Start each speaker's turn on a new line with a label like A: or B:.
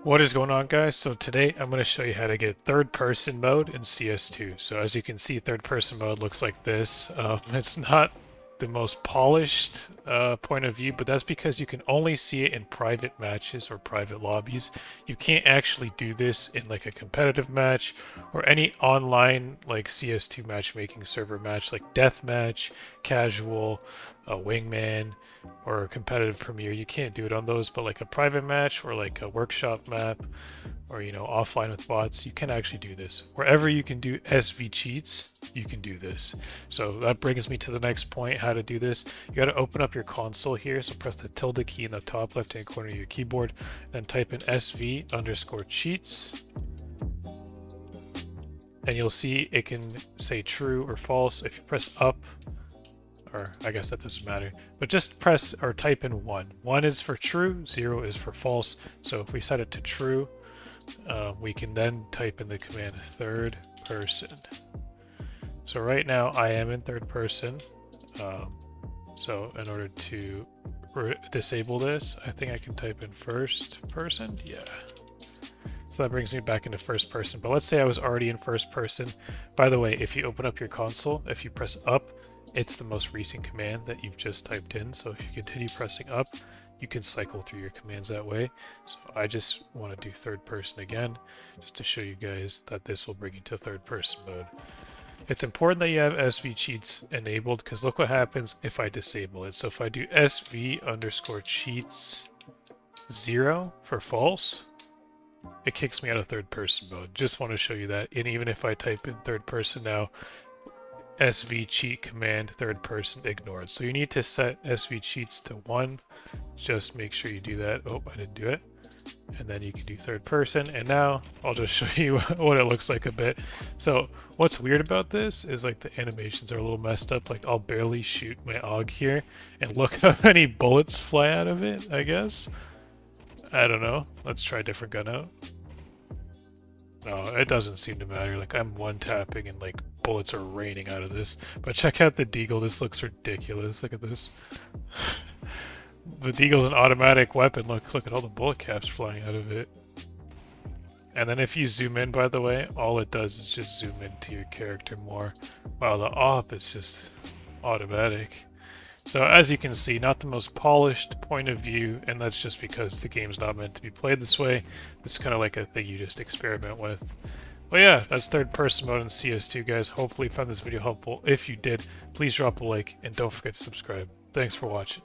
A: What is going on, guys? So today I'm going to show you how to get third person mode in CS2. So as you can see, third person mode looks like this. It's not the most polished point of view, but that's because you can only see it in private matches or private lobbies. You can't actually do this in like a competitive match or any online like CS2 matchmaking server match like deathmatch, casual, wingman, or a competitive premiere. You can't do it on those, but like a private match or like a workshop map or offline with bots, you can actually do this. Wherever you can do SV cheats, you can do this. So that brings me to the next point, how to do this. You got to open up your console here, so press the tilde key in the top left hand corner of your keyboard, then type in SV_cheats, and you'll see it can say true or false. If you press up, or I guess that doesn't matter, but just press or type in 1. 1 is for true, 0 is for false. So if we set it to true, we can then type in the command third person. So right now I am in third person. So in order to disable this, I think I can type in first person. Yeah. So that brings me back into first person. But let's say I was already in first person. By the way, if you open up your console, if you press up, it's the most recent command that you've just typed in. So if you continue pressing up, you can cycle through your commands that way. So I just want to do third person again, just to show you guys that this will bring you to third person mode. It's important that you have SV cheats enabled, because look what happens if I disable it. So if I do SV_cheats 0 for false, it kicks me out of third person mode. Just want to show you that. And even if I type in third person now, SV cheat command third person ignored. So you need to set SV cheats to 1. Just make sure you do that. Oh, I didn't do it. And then you can do third person. And now I'll just show you what it looks like a bit. So what's weird about this is like the animations are a little messed up. Like I'll barely shoot my AUG here, and look how many bullets fly out of it, I guess. I don't know. Let's try a different gun out. No, it doesn't seem to matter. Like I'm one tapping and like bullets are raining out of this. But check out the deagle. This looks ridiculous. Look at this. The deagle's an automatic weapon. Look at all the bullet caps flying out of it. And then if you zoom in, by the way, all it does is just zoom into your character more. Wow, the op is just automatic. So as you can see, not the most polished point of view, and that's just because the game's not meant to be played this way. It's kind of like a thing you just experiment with. But yeah, that's third person mode in CS2, guys. Hopefully you found this video helpful. If you did, please drop a like, and don't forget to subscribe. Thanks for watching.